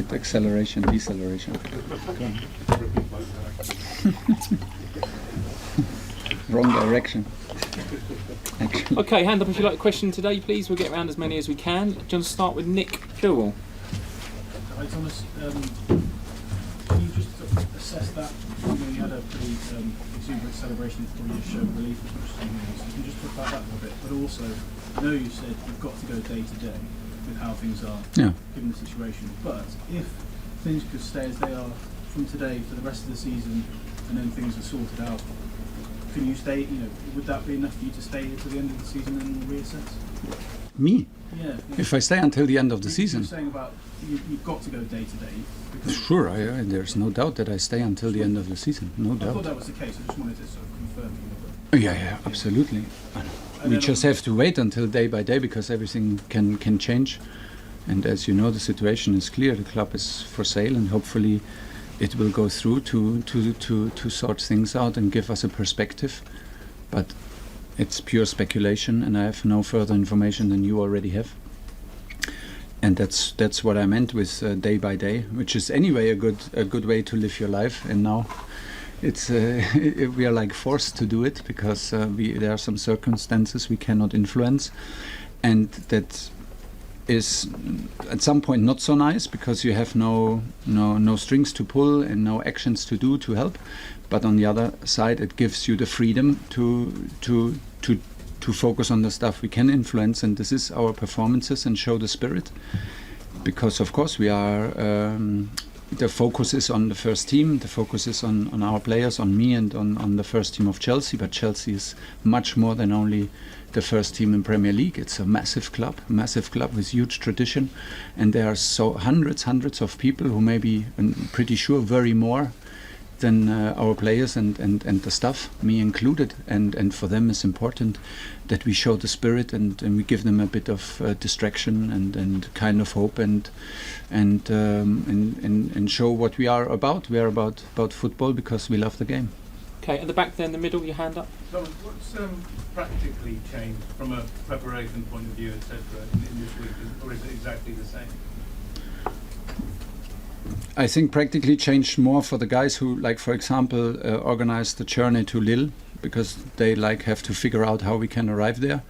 good acceleration, deceleration. Wrong direction. Actually. Okay, hand up if you like a question today, please. We'll get around as many as we can. Do you want to start with Nick Purewell? Hi Thomas, can you just assess that? You had a pretty exuberant celebration that probably just showed relief as much as you know. So you can just talk about that a little bit. But also, I know you said you've got to go day to day with how things are, given the situation. But if things could stay as they are from today for the rest of the season, and then things are sorted out, can you stay? Would that be enough for you to stay here to the end of the season and reassess? Me? Yeah. If I stay until the end of the season. You're saying about you've got to go day to day. Sure, there's no doubt that I stay until the end of the season. No doubt. I thought that was the case. I just wanted to sort of confirm. Yeah, absolutely. We just have to wait until day by day because everything can change. And as you know, the situation is clear. The club is for sale, and hopefully it will go through to sort things out and give us a perspective. But it's pure speculation, and I have no further information than you already have. And that's what I meant with day by day, which is anyway a good way to live your life. And now it's we are like forced to do it because there are some circumstances we cannot influence, and that is at some point not so nice because you have no strings to pull and no actions to do to help. But on the other side, it gives you the freedom to focus on the stuff we can influence, and this is our performances and show the spirit. Because of course we are, the focus is on the first team, the focus is on our players, on me and on the first team of Chelsea, but Chelsea is much more than only the first team in Premier League. It's a massive club with huge tradition, and there are hundreds of people who maybe, I'm pretty sure, very more than our players and the staff, me included, and for them it's important that we show the spirit and we give them a bit of distraction and kind of hope and show what we are about. We are about football because we love the game. Okay, at the back there in the middle, your hand up. Thomas, what's practically changed from a preparation point of view, etc., in this week, or is it exactly the same? I think practically changed more for the guys who, like, for example, organized the journey to Lille, because they have to figure out how we can arrive there.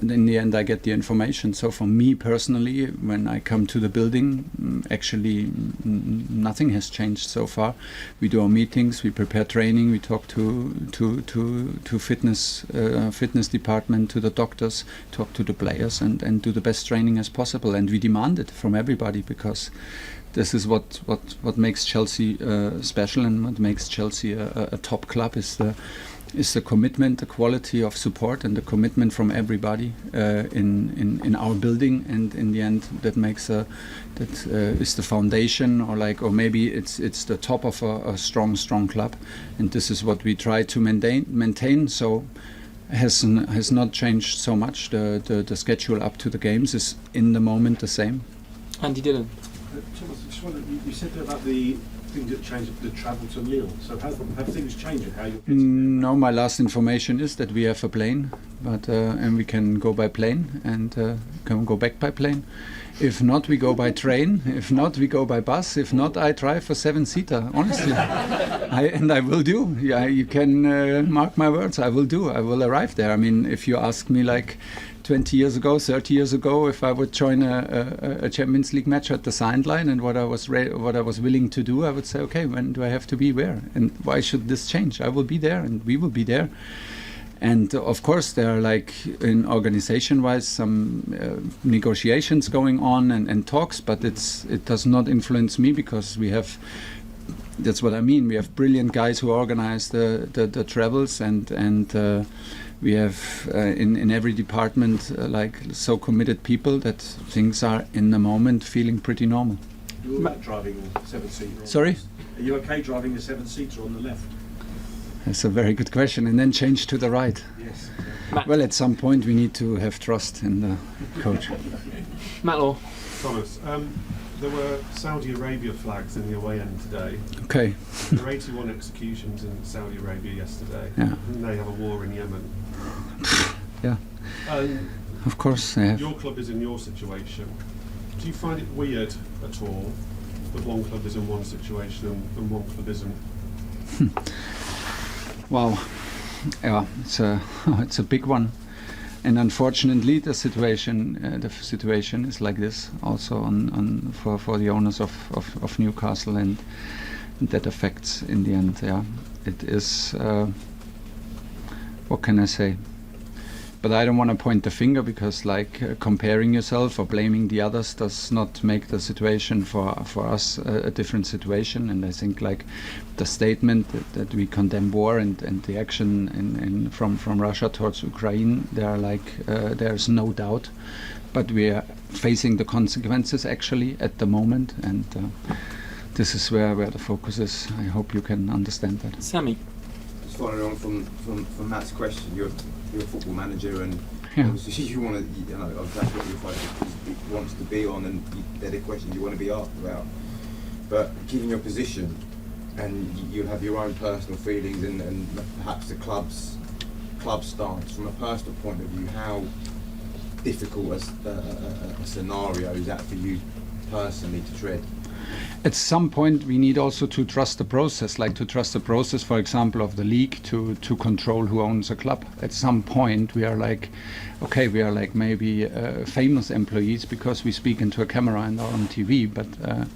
And in the end, I get the information. So for me personally, when I come to the building, actually nothing has changed so far. We do our meetings, we prepare training, we talk to fitness department, to the doctors, talk to the players, and do the best training as possible. And we demand it from everybody because this is what makes Chelsea special, and what makes Chelsea a top club is the commitment, the quality of support, and the commitment from everybody in our building. And in the end, that makes that is the foundation, or maybe it's the top of a strong club. And this is what we try to maintain. So has not changed so much. The schedule up to the games is in the moment the same. Andy Dillon. Thomas, I just wondered, you said there about the things that changed the travel to Lille. So have things changed? How you're getting No, my last information is that we have a plane, but and we can go by plane and can go back by plane. If not, we go by train. If not, we go by bus. If not, I drive a 7-seater. Honestly, I will do. Yeah, you can mark my words. I will do. I will arrive there. I mean, if you ask me like 20 years ago, 30 years ago, if I would join a Champions League match at the sideline and what I was willing to do, I would say, okay, when do I have to be where? And why should this change? I will be there and we will be there. And of course, there are, like, in organization-wise, some negotiations going on and talks, but it does not influence me because we have. That's what I mean. We have brilliant guys who organize the travels, and we have in every department like so committed people that things are in the moment feeling pretty normal. Are you all right driving a 7-seater? Sorry? Are you okay driving a 7-seater on the left? That's a very good question. And then change to the right. Yes. Well, at some point we need to have trust in the coach. Matt Law. Thomas, there were Saudi Arabia flags in the away end today. Okay. There were 81 executions in Saudi Arabia yesterday. Yeah. And they have a war in Yemen. Yeah. Of course they have. Your club is in your situation. Do you find it weird at all that one club is in one situation and one club isn't? Wow, yeah, it's a big one, and unfortunately the situation is like this also for the owners of Newcastle, and that affects in the end. Yeah, it is. What can I say? But I don't want to point the finger, because comparing yourself or blaming the others does not make the situation for us a different situation. And I think the statement that we condemn war and the action from Russia towards Ukraine, there's no doubt, but we are facing the consequences actually at the moment, and this is where the focus is. I hope you can understand that. Sammy. Just following on from Matt's question, you're a football manager, and Yeah. obviously you want to, exactly what your focus wants to be on, and they're the questions you want to be asked about. But given your position, and you have your own personal feelings, and perhaps the club's stance, from a personal point of view, how difficult a scenario is that for you personally to tread? At some point we need also to trust the process, for example, of the league to control who owns a club. At some point we are maybe famous employees because we speak into a camera and are on TV, but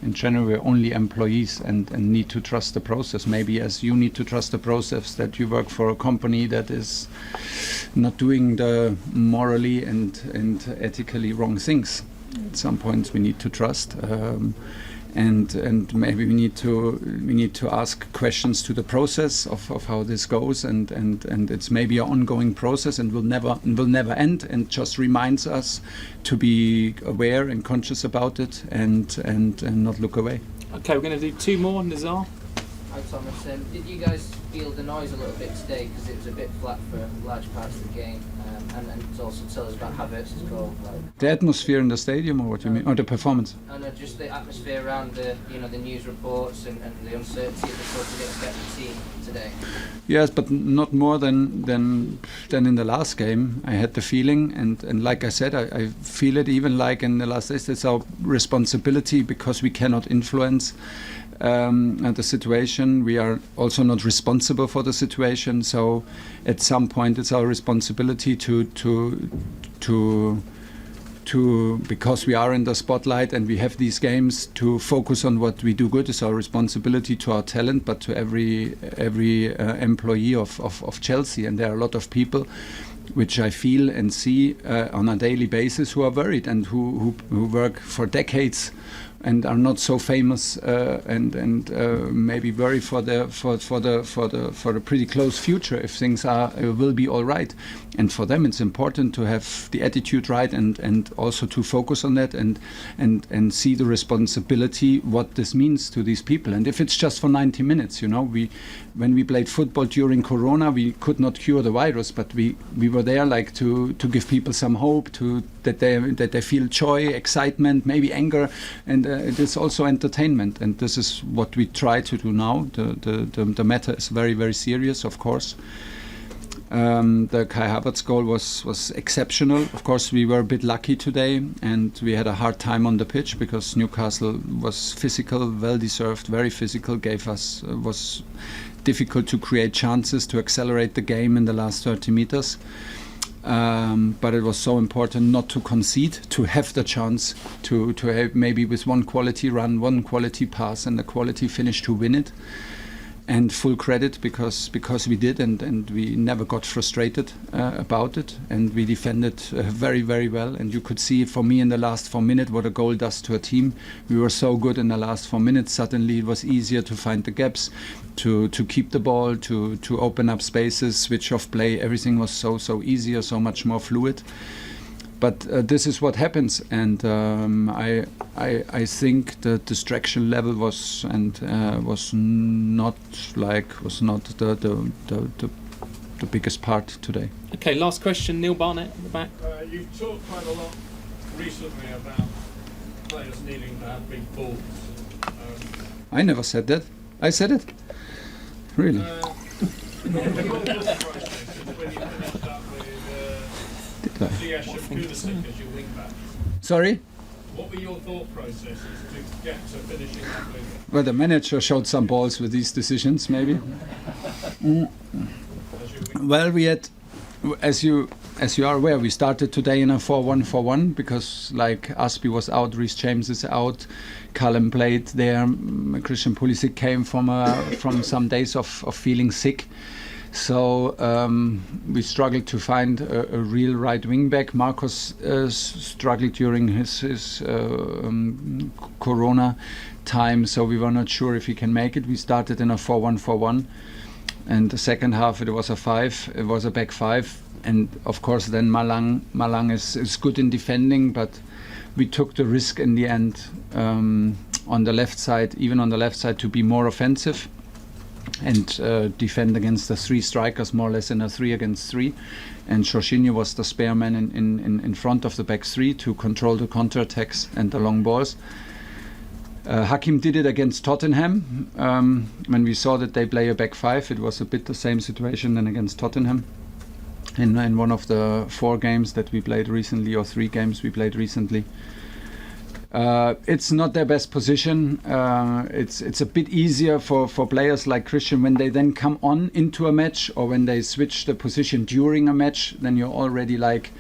in general we're only employees and need to trust the process. Maybe as you need to trust the process that you work for a company that is not doing the morally and ethically wrong things. At some points we need to trust. And maybe we need to ask questions to the process of how this goes, and it's maybe an ongoing process and will never end, and just reminds us to be aware and conscious about it and not look away. Okay, we're going to do two more. Nizar. Hi Thomas, did you guys feel the noise a little bit today, because it was a bit flat for large parts of the game, and also tell us about Havertz's goal? The atmosphere in the stadium, or what you mean, or the performance? And just the atmosphere around the news reports and the uncertainty that sort of affect the team today. Yes, but not more than in the last game. I had the feeling, and like I said, I feel it even like in the last days. It's our responsibility, because we cannot influence the situation. We are also not responsible for the situation. So at some point it's our responsibility to because we are in the spotlight and we have these games, to focus on what we do good. It's our responsibility to our talent, but to every employee of Chelsea. And there are a lot of people which I feel and see on a daily basis who are worried, and who work for decades and are not so famous, and maybe worry for the pretty close future if things will be all right. And for them it's important to have the attitude right, and also to focus on that, and see the responsibility, what this means to these people. And if it's just for 90 minutes, when we played football during Corona, we could not cure the virus, but we were there to give people some hope, that they feel joy, excitement, maybe anger, and it is also entertainment. And this is what we try to do now. The matter is very, very serious, of course. The Kai Havertz goal was exceptional. Of course, we were a bit lucky today, and we had a hard time on the pitch because Newcastle was physical, well deserved, very physical. Was difficult to create chances to accelerate the game in the last 30 meters. But it was so important not to concede, to have the chance to have maybe with one quality run, one quality pass, and a quality finish to win it. And full credit because we did, and we never got frustrated about it, and we defended very, very well. And you could see for me in the last 4 minutes what a goal does to a team. We were so good in the last 4 minutes. Suddenly it was easier to find the gaps, to keep the ball, to open up spaces, switch off play. Everything was so easier, so much more fluid. But this is what happens, and I think the distraction level was not the biggest part today. Okay, last question. Neil Barnett at the back. You've talked quite a lot recently about players needing to have big balls. I never said that. I said it. Really. When you finished up with Ziyech and Pulisic as your wing back. Sorry? What were your thought processes to get to finishing that with? Well, the manager showed some balls with these decisions, maybe. Well, we had, as you are aware, we started today in a 4-1-4-1 because like Aspi was out, Reece James is out, Callum played there, Christian Pulisic came from some days of feeling sick. So we struggled to find a real right wing back. Marcos struggled during his Corona time, so we were not sure if he can make it. We started in a 4-1-4-1, and the second half it was a 5. It was a back 5, and of course then Malang is good in defending, but we took the risk in the end on the left side, even on the left side, to be more offensive and defend against the 3 strikers, more or less in a 3 against 3. And Jorginho was the spare man in front of the back 3 to control the counter-attacks and the long balls. Hakim did it against Tottenham. When we saw that they play a back 5, it was a bit the same situation than against Tottenham. In one of the 4 games that we played recently, or 3 games we played recently. It's not their best position. It's a bit easier for players like Christian when they then come on into a match, or when they switch the position during a match. Then you're already like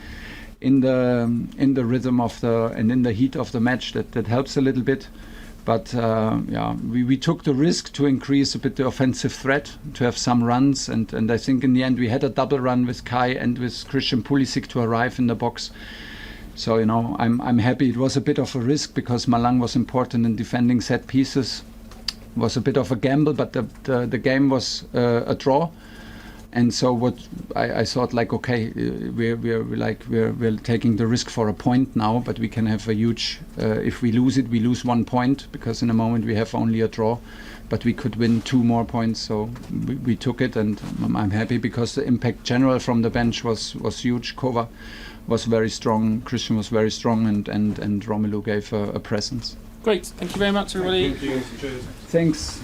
in the rhythm of and in the heat of the match. That helps a little bit. But we took the risk to increase a bit the offensive threat, to have some runs, and I think in the end we had a double run with Kai and with Christian Pulisic to arrive in the box. So I'm happy. It was a bit of a risk because Malang was important in defending set pieces. It was a bit of a gamble, but the game was a draw. And so what I thought, like, okay, we're taking the risk for a point now, but we can have a huge. If we lose it, we lose 1 point, because in a moment we have only a draw, but we could win 2 more points. So we took it, and I'm happy because the impact general from the bench was huge. Kova was very strong, Christian was very strong, and Romelu gave a presence. Great, thank you very much, everybody. Thank you. Cheers. Thanks.